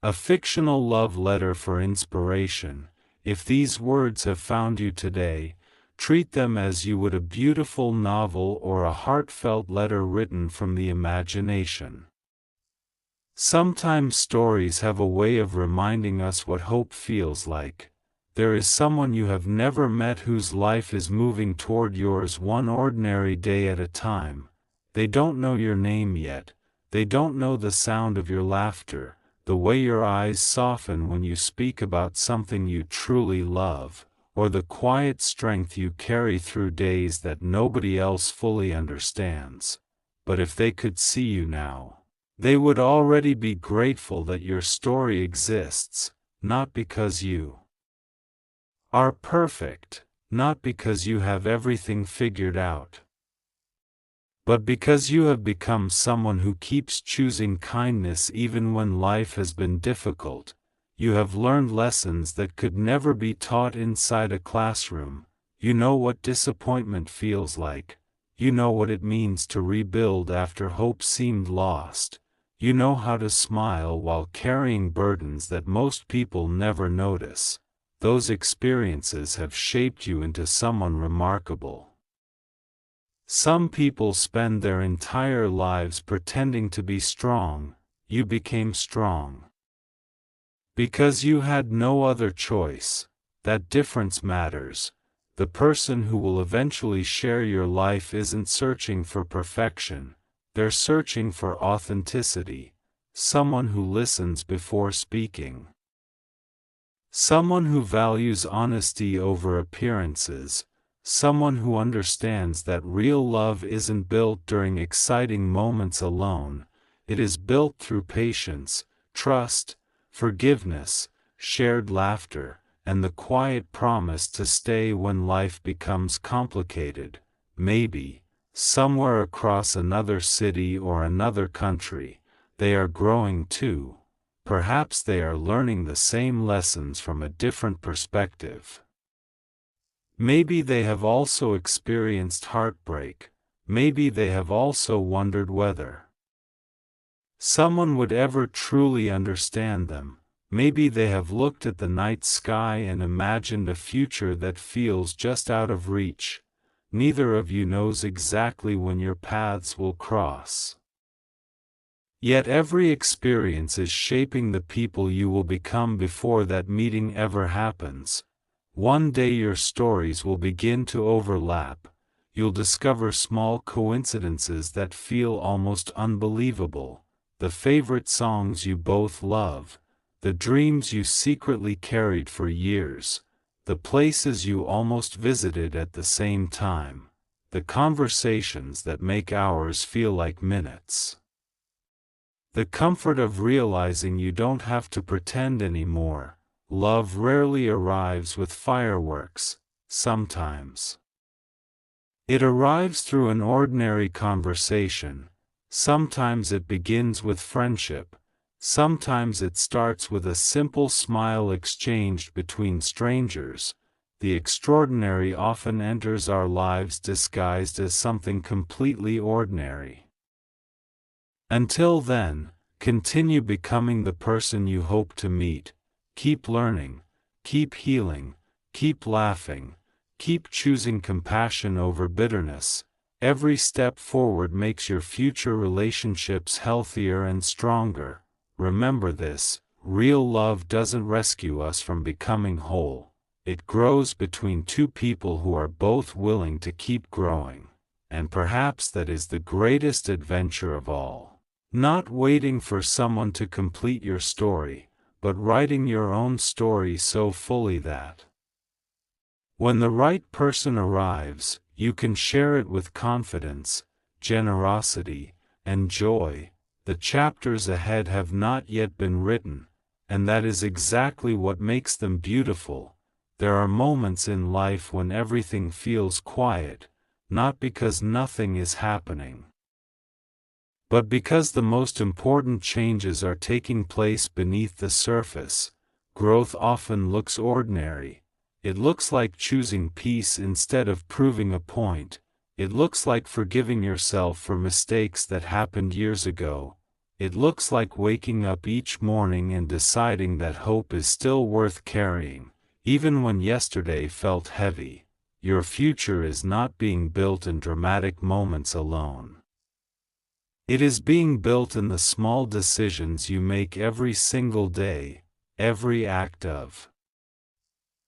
A fictional love letter for inspiration. If these words have found you today, treat them as you would a beautiful novel or a heartfelt letter written from the imagination. Sometimes stories have a way of reminding us what hope feels like. There is someone you have never met whose life is moving toward yours one ordinary day at a time. They don't know your name yet. They don't know the sound of your laughter, the way your eyes soften when you speak about something you truly love, or the quiet strength you carry through days that nobody else fully understands. But if they could see you now, they would already be grateful that your story exists, not because you are perfect, not because you have everything figured out, but because you have become someone who keeps choosing kindness even when life has been difficult. You have learned lessons that could never be taught inside a classroom. You know what disappointment feels like. You know what it means to rebuild after hope seemed lost. You know how to smile while carrying burdens that most people never notice. Those experiences have shaped you into someone remarkable. Some people spend their entire lives pretending to be strong. You became strong because you had no other choice. That difference matters. The person who will eventually share your life isn't searching for perfection. They're searching for authenticity. Someone who listens before speaking. Someone who values honesty over appearances. Someone who understands that real love isn't built during exciting moments alone. It is built through patience, trust, forgiveness, shared laughter, and the quiet promise to stay when life becomes complicated. Maybe, somewhere across another city or another country, they are growing too. Perhaps they are learning the same lessons from a different perspective. Maybe they have also experienced heartbreak. Maybe they have also wondered whether someone would ever truly understand them. Maybe they have looked at the night sky and imagined a future that feels just out of reach. Neither of you knows exactly when your paths will cross. Yet every experience is shaping the people you will become before that meeting ever happens. One day your stories will begin to overlap. You'll discover small coincidences that feel almost unbelievable. The favorite songs you both love, the dreams you secretly carried for years, the places you almost visited at the same time, the conversations that make hours feel like minutes. The comfort of realizing you don't have to pretend anymore. Love rarely arrives with fireworks. Sometimes it arrives through an ordinary conversation. Sometimes it begins with friendship. Sometimes it starts with a simple smile exchanged between strangers. The extraordinary often enters our lives disguised as something completely ordinary. Until then, continue becoming the person you hope to meet. Keep learning, keep healing, keep laughing, keep choosing compassion over bitterness. Every step forward makes your future relationships healthier and stronger. Remember this: real love doesn't rescue us from becoming whole. It grows between two people who are both willing to keep growing. And perhaps that is the greatest adventure of all. Not waiting for someone to complete your story, but writing your own story so fully that when the right person arrives, you can share it with confidence, generosity, and joy. The chapters ahead have not yet been written, and that is exactly what makes them beautiful. There are moments in life when everything feels quiet, not because nothing is happening, but because the most important changes are taking place beneath the surface. Growth often looks ordinary. It looks like choosing peace instead of proving a point. It looks like forgiving yourself for mistakes that happened years ago. It looks like waking up each morning and deciding that hope is still worth carrying, even when yesterday felt heavy. Your future is not being built in dramatic moments alone. It is being built in the small decisions you make every single day, every act of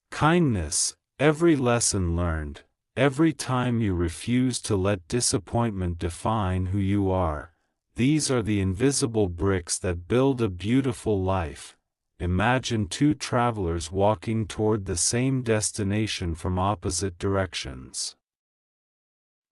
kindness, every lesson learned, every time you refuse to let disappointment define who you are. These are the invisible bricks that build a beautiful life. Imagine two travelers walking toward the same destination from opposite directions.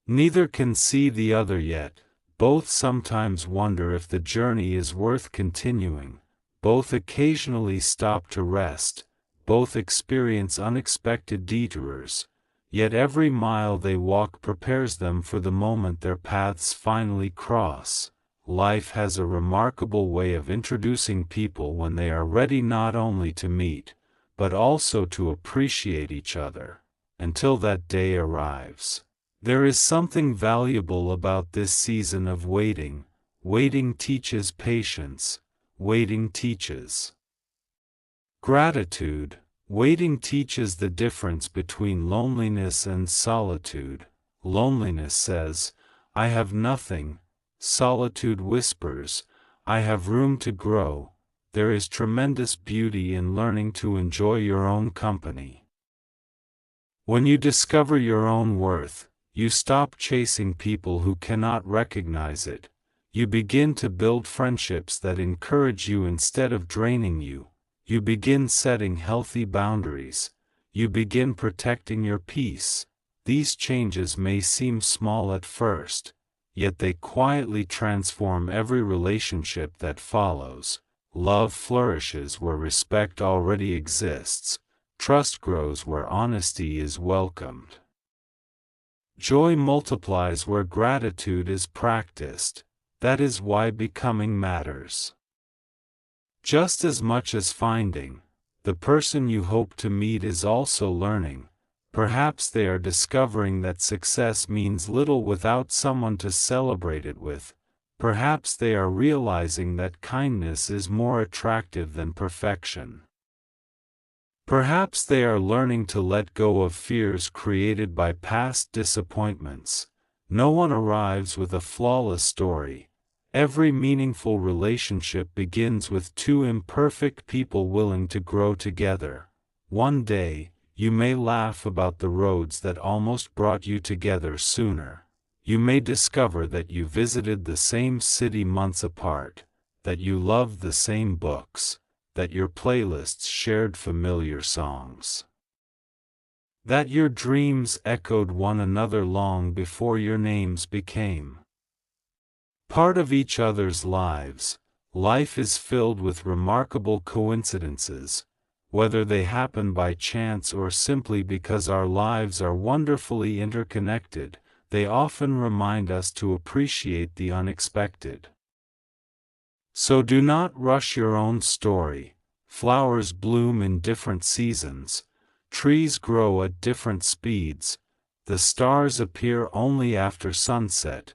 Neither can see the other yet. Both sometimes wonder if the journey is worth continuing. Both occasionally stop to rest. Both experience unexpected detours. Yet every mile they walk prepares them for the moment their paths finally cross. Life has a remarkable way of introducing people when they are ready not only to meet, but also to appreciate each other. Until that day arrives. There is something valuable about this season of waiting. Waiting teaches patience. Waiting teaches gratitude. Waiting teaches the difference between loneliness and solitude. Loneliness says, "I have nothing." Solitude whispers, "I have room to grow." There is tremendous beauty in learning to enjoy your own company. When you discover your own worth, you stop chasing people who cannot recognize it. You begin to build friendships that encourage you instead of draining you. You begin setting healthy boundaries. You begin protecting your peace. These changes may seem small at first, yet they quietly transform every relationship that follows. Love flourishes where respect already exists. Trust grows where honesty is welcomed. Joy multiplies where gratitude is practiced. That is why becoming matters. Just as much as finding, the person you hope to meet is also learning. Perhaps they are discovering that success means little without someone to celebrate it with. Perhaps they are realizing that kindness is more attractive than perfection. Perhaps they are learning to let go of fears created by past disappointments. No one arrives with a flawless story. Every meaningful relationship begins with two imperfect people willing to grow together. One day, you may laugh about the roads that almost brought you together sooner. You may discover that you visited the same city months apart, that you loved the same books, that your playlists shared familiar songs, that your dreams echoed one another long before your names became part of each other's lives. Life is filled with remarkable coincidences. Whether they happen by chance or simply because our lives are wonderfully interconnected, they often remind us to appreciate the unexpected. So do not rush your own story. Flowers bloom in different seasons. Trees grow at different speeds. The stars appear only after sunset.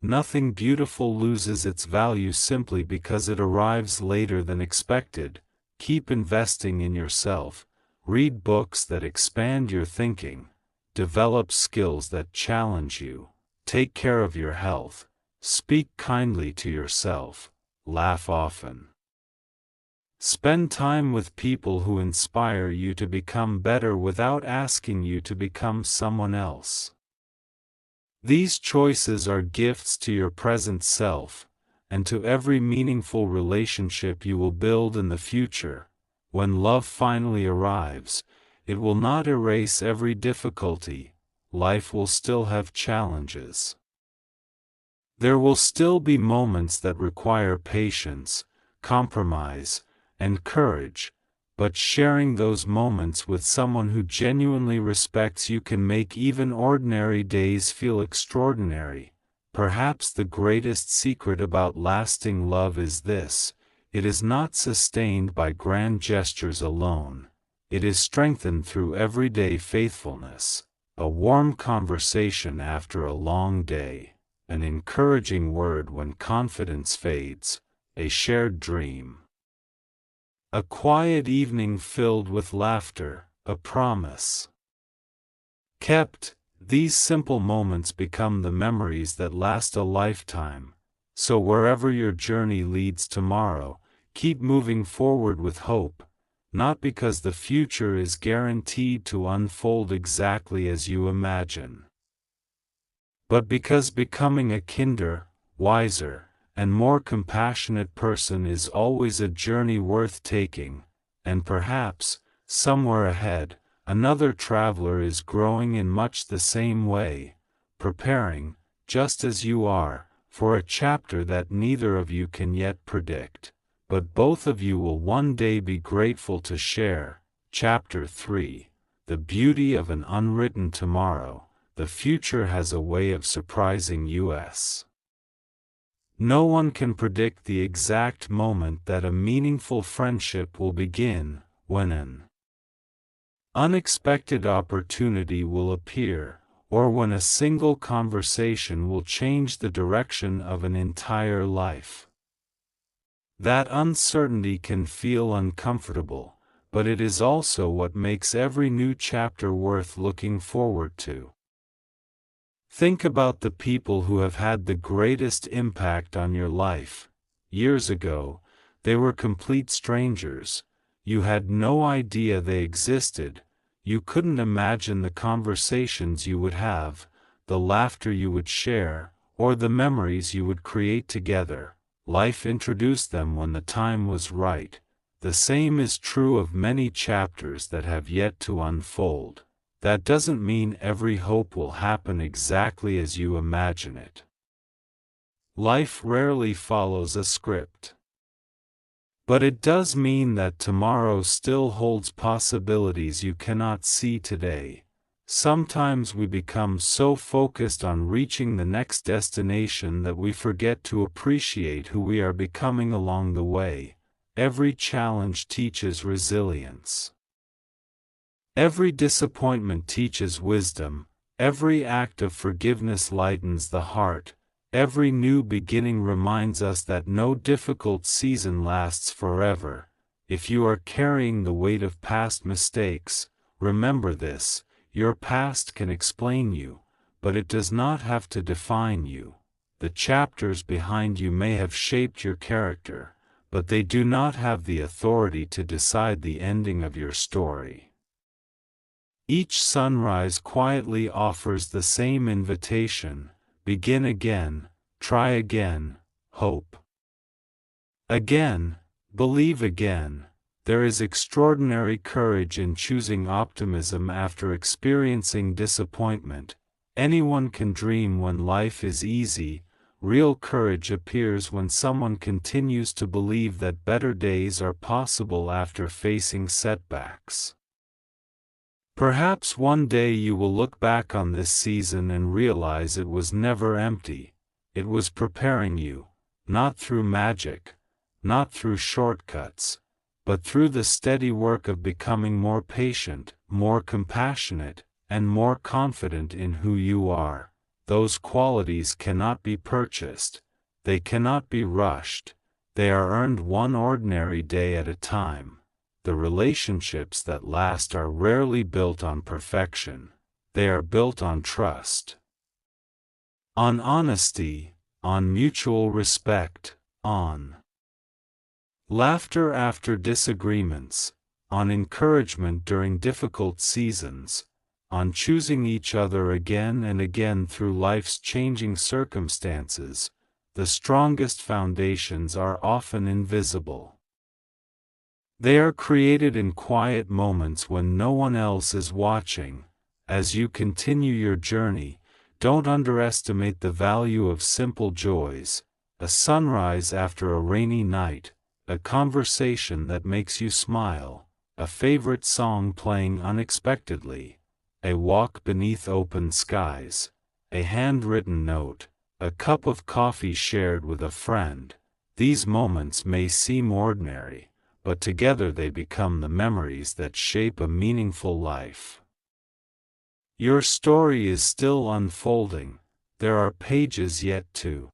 Nothing beautiful loses its value simply because it arrives later than expected. Keep investing in yourself. Read books that expand your thinking. Develop skills that challenge you. Take care of your health. Speak kindly to yourself. Laugh often. Spend time with people who inspire you to become better without asking you to become someone else. These choices are gifts to your present self, and to every meaningful relationship you will build in the future. When love finally arrives, it will not erase every difficulty. Life will still have challenges. There will still be moments that require patience, compromise, and courage, but sharing those moments with someone who genuinely respects you can make even ordinary days feel extraordinary. Perhaps the greatest secret about lasting love is this: it is not sustained by grand gestures alone. It is strengthened through everyday faithfulness. A warm conversation after a long day, an encouraging word when confidence fades, a shared dream. A quiet evening filled with laughter, a promise kept. These simple moments become the memories that last a lifetime. So wherever your journey leads tomorrow, keep moving forward with hope, not because the future is guaranteed to unfold exactly as you imagine, but because becoming a kinder, wiser, and more compassionate person is always a journey worth taking, and perhaps, somewhere ahead, another traveler is growing in much the same way, preparing, just as you are, for a chapter that neither of you can yet predict, but both of you will one day be grateful to share. Chapter 3: The Beauty of an Unwritten Tomorrow. The future has a way of surprising us. No one can predict the exact moment that a meaningful friendship will begin, when an unexpected opportunity will appear, or when a single conversation will change the direction of an entire life. That uncertainty can feel uncomfortable, but it is also what makes every new chapter worth looking forward to. Think about the people who have had the greatest impact on your life. Years ago, they were complete strangers. You had no idea they existed. You couldn't imagine the conversations you would have, the laughter you would share, or the memories you would create together. Life introduced them when the time was right. The same is true of many chapters that have yet to unfold. That doesn't mean every hope will happen exactly as you imagine it. Life rarely follows a script. But it does mean that tomorrow still holds possibilities you cannot see today. Sometimes we become so focused on reaching the next destination that we forget to appreciate who we are becoming along the way. Every challenge teaches resilience. Every disappointment teaches wisdom, every act of forgiveness lightens the heart, every new beginning reminds us that no difficult season lasts forever. If you are carrying the weight of past mistakes, remember this: your past can explain you, but it does not have to define you. The chapters behind you may have shaped your character, but they do not have the authority to decide the ending of your story. Each sunrise quietly offers the same invitation: begin again, try again, hope again, believe again. There is extraordinary courage in choosing optimism after experiencing disappointment. Anyone can dream when life is easy. Real courage appears when someone continues to believe that better days are possible after facing setbacks. Perhaps one day you will look back on this season and realize it was never empty. It was preparing you, not through magic, not through shortcuts, but through the steady work of becoming more patient, more compassionate, and more confident in who you are. Those qualities cannot be purchased, they cannot be rushed, they are earned one ordinary day at a time. The relationships that last are rarely built on perfection, they are built on trust, on honesty, on mutual respect, on laughter after disagreements, on encouragement during difficult seasons, on choosing each other again and again through life's changing circumstances. The strongest foundations are often invisible. They are created in quiet moments when no one else is watching. As you continue your journey, don't underestimate the value of simple joys: a sunrise after a rainy night, a conversation that makes you smile, a favorite song playing unexpectedly, a walk beneath open skies, a handwritten note, a cup of coffee shared with a friend. These moments may seem ordinary, but together they become the memories that shape a meaningful life. Your story is still unfolding. There are pages yet to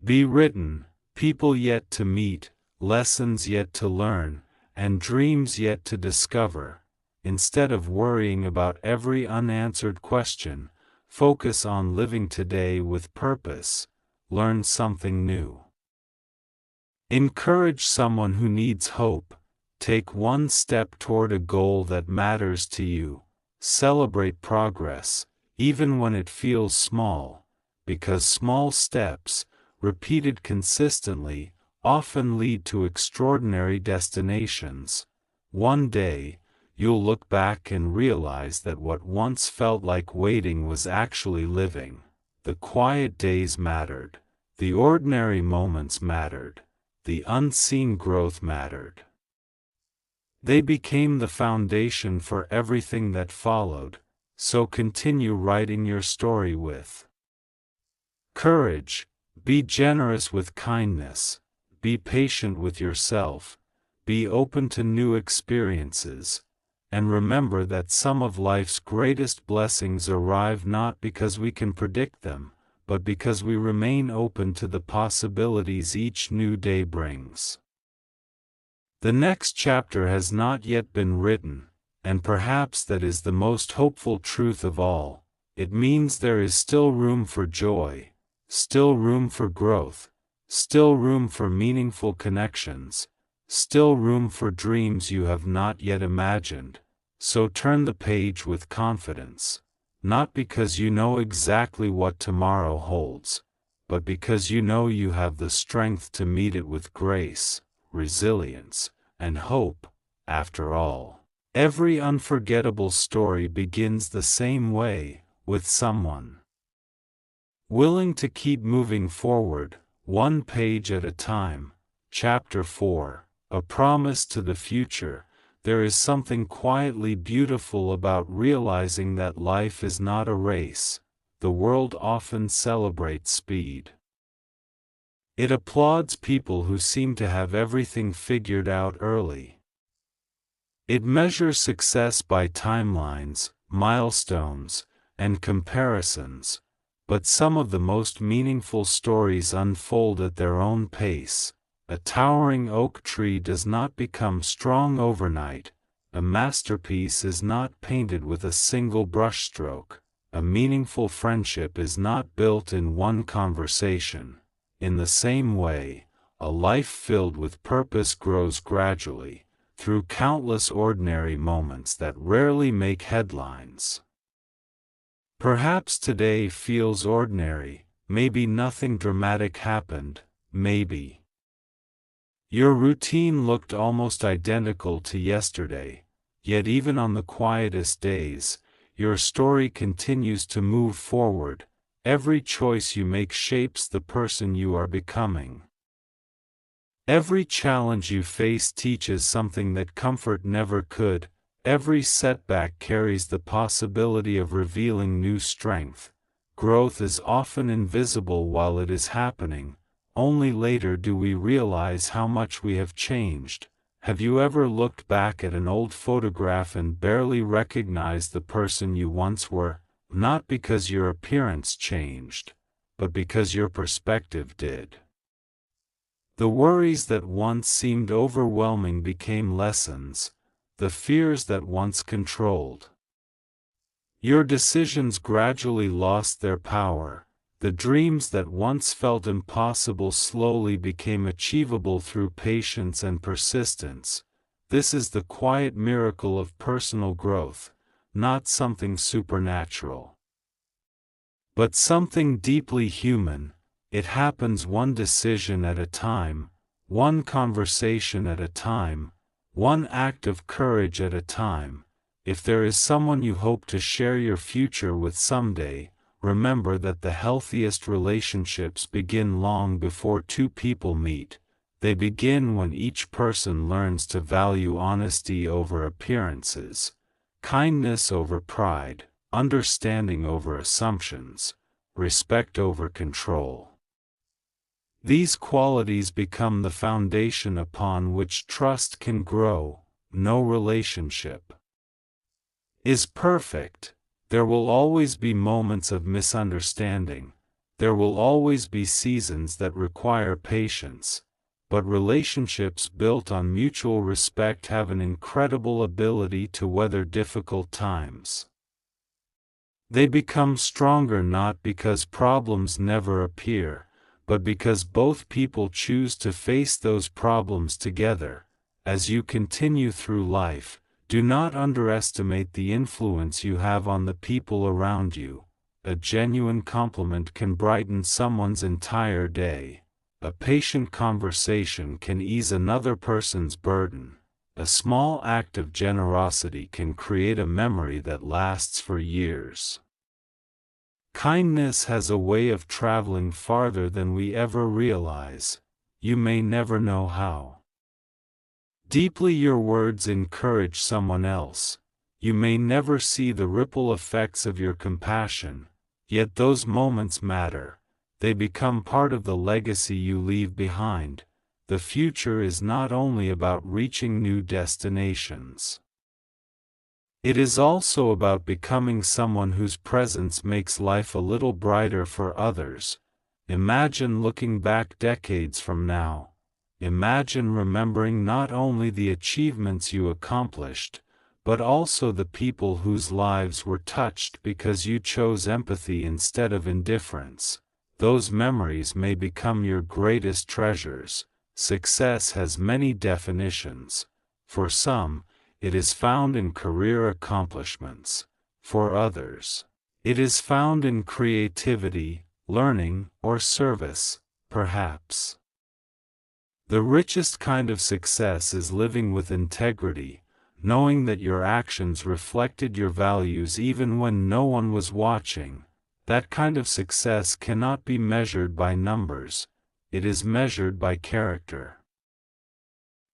be written, people yet to meet, lessons yet to learn, and dreams yet to discover. Instead of worrying about every unanswered question, focus on living today with purpose. Learn something new. Encourage someone who needs hope. Take one step toward a goal that matters to you. Celebrate progress, even when it feels small, because small steps, repeated consistently, often lead to extraordinary destinations. One day, you'll look back and realize that what once felt like waiting was actually living. The quiet days mattered. The ordinary moments mattered. The unseen growth mattered. They became the foundation for everything that followed, so continue writing your story with courage. Be generous with kindness. Be patient with yourself. Be open to new experiences. And remember that some of life's greatest blessings arrive not because we can predict them, but because we remain open to the possibilities each new day brings. The next chapter has not yet been written, and perhaps that is the most hopeful truth of all. It means there is still room for joy, still room for growth, still room for meaningful connections, still room for dreams you have not yet imagined. So turn the page with confidence, not because you know exactly what tomorrow holds, but because you know you have the strength to meet it with grace, resilience, and hope. After all, every unforgettable story begins the same way, with someone willing to keep moving forward, one page at a time. Chapter 4, A Promise to the Future. There is something quietly beautiful about realizing that life is not a race. The world often celebrates speed. It applauds people who seem to have everything figured out early. It measures success by timelines, milestones, and comparisons, but some of the most meaningful stories unfold at their own pace. A towering oak tree does not become strong overnight. A masterpiece is not painted with a single brushstroke. A meaningful friendship is not built in one conversation. In the same way, a life filled with purpose grows gradually, through countless ordinary moments that rarely make headlines. Perhaps today feels ordinary, maybe nothing dramatic happened, maybe your routine looked almost identical to yesterday, yet even on the quietest days, your story continues to move forward. Every choice you make shapes the person you are becoming. Every challenge you face teaches something that comfort never could. Every setback carries the possibility of revealing new strength. Growth is often invisible while it is happening. Only later do we realize how much we have changed. Have you ever looked back at an old photograph and barely recognized the person you once were? Not because your appearance changed, but because your perspective did. The worries that once seemed overwhelming became lessons. The fears that once controlled your decisions gradually lost their power. The dreams that once felt impossible slowly became achievable through patience and persistence. This is the quiet miracle of personal growth, not something supernatural, but something deeply human. It happens one decision at a time, one conversation at a time, one act of courage at a time. If there is someone you hope to share your future with someday, remember that the healthiest relationships begin long before two people meet. They begin when each person learns to value honesty over appearances, kindness over pride, understanding over assumptions, respect over control. These qualities become the foundation upon which trust can grow. No relationship is perfect. There will always be moments of misunderstanding, There will always be seasons that require patience, but relationships built on mutual respect have an incredible ability to weather difficult times. They become stronger not because problems never appear, but because both people choose to face those problems together. As you continue through life, do not underestimate the influence you have on the people around you. A genuine compliment can brighten someone's entire day. A patient conversation can ease another person's burden. A small act of generosity can create a memory that lasts for years. Kindness has a way of traveling farther than we ever realize. You may never know how deeply your words encourage someone else. You may never see the ripple effects of your compassion, yet those moments matter. They become part of the legacy you leave behind. The future is not only about reaching new destinations. It is also about becoming someone whose presence makes life a little brighter for others. Imagine looking back decades from now. Imagine remembering not only the achievements you accomplished, but also the people whose lives were touched because you chose empathy instead of indifference. Those memories may become your greatest treasures. Success has many definitions. For some, it is found in career accomplishments. For others, it is found in creativity, learning, or service, perhaps. The richest kind of success is living with integrity, knowing that your actions reflected your values even when no one was watching. That kind of success cannot be measured by numbers. It is measured by character.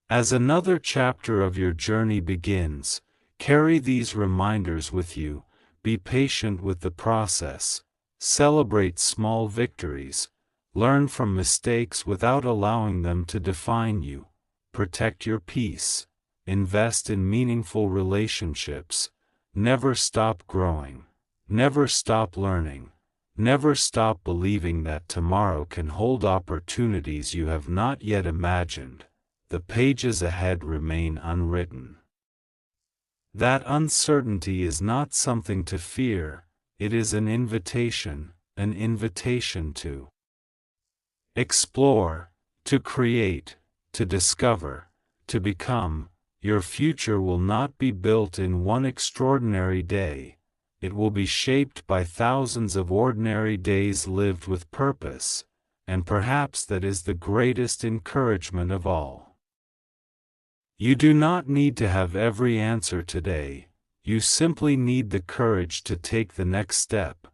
As another chapter of your journey begins, carry these reminders with you. Be patient with the process. Celebrate small victories. Learn from mistakes without allowing them to define you. Protect your peace. Invest in meaningful relationships. Never stop growing. Never stop learning. Never stop believing that tomorrow can hold opportunities you have not yet imagined. The pages ahead remain unwritten. That uncertainty is not something to fear, it is an invitation to explore, to create, to discover, to become. Your future will not be built in one extraordinary day. It will be shaped by thousands of ordinary days lived with purpose, and perhaps that is the greatest encouragement of all. You do not need to have every answer today, you simply need the courage to take the next step,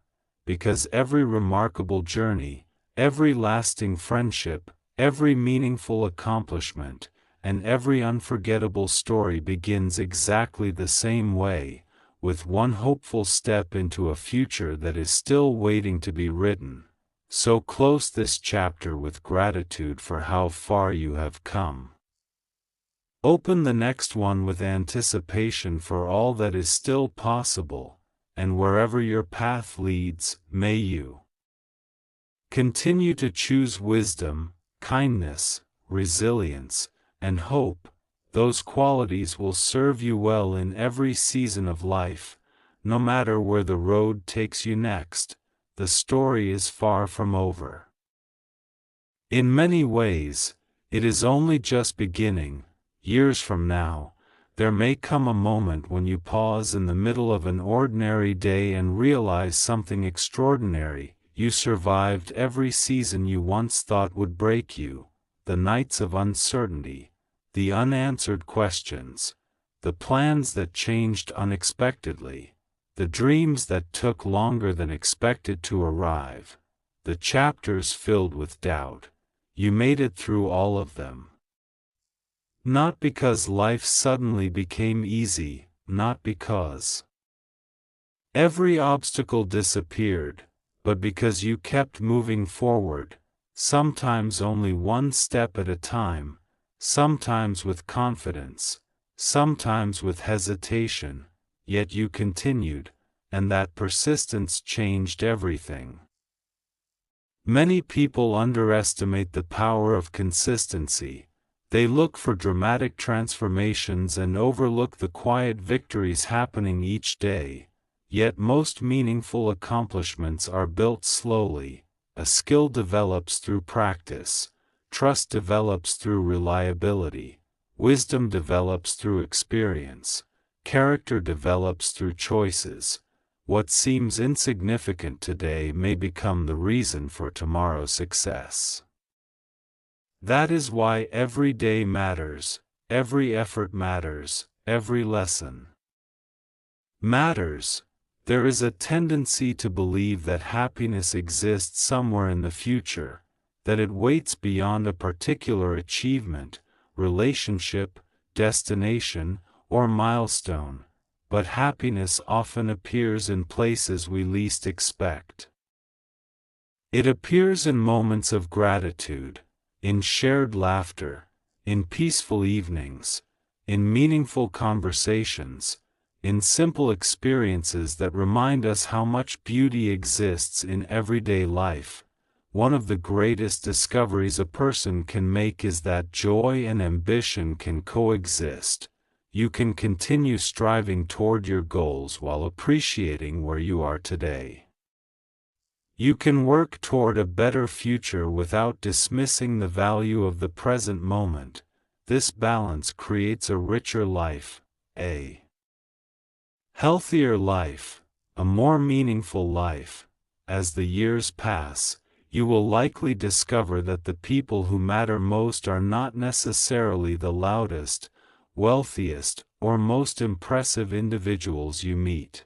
because every remarkable journey, every lasting friendship, every meaningful accomplishment, and every unforgettable story begins exactly the same way, with one hopeful step into a future that is still waiting to be written. So close this chapter with gratitude for how far you have come. Open the next one with anticipation for all that is still possible, and wherever your path leads, may you continue to choose wisdom, kindness, resilience, and hope. Those qualities will serve you well in every season of life, no matter where the road takes you next. The story is far from over. In many ways, it is only just beginning. Years from now, there may come a moment when you pause in the middle of an ordinary day and realize something extraordinary. You survived every season you once thought would break you, the nights of uncertainty, the unanswered questions, the plans that changed unexpectedly, the dreams that took longer than expected to arrive, the chapters filled with doubt. You made it through all of them. Not because life suddenly became easy, not because every obstacle disappeared, but because you kept moving forward, sometimes only one step at a time, sometimes with confidence, sometimes with hesitation, yet you continued, and that persistence changed everything. Many people underestimate the power of consistency. They look for dramatic transformations and overlook the quiet victories happening each day. Yet most meaningful accomplishments are built slowly. A skill develops through practice. Trust develops through reliability. Wisdom develops through experience. Character develops through choices. What seems insignificant today may become the reason for tomorrow's success. That is why every day matters, every effort matters, every lesson matters. There is a tendency to believe that happiness exists somewhere in the future, that it waits beyond a particular achievement, relationship, destination, or milestone. But happiness often appears in places we least expect. It appears in moments of gratitude, in shared laughter, in peaceful evenings, in meaningful conversations, in simple experiences that remind us how much beauty exists in everyday life. One of the greatest discoveries a person can make is that joy and ambition can coexist. You can continue striving toward your goals while appreciating where you are today. You can work toward a better future without dismissing the value of the present moment. This balance creates a richer life, a healthier life, a more meaningful life. As the years pass, you will likely discover that the people who matter most are not necessarily the loudest, wealthiest, or most impressive individuals you meet.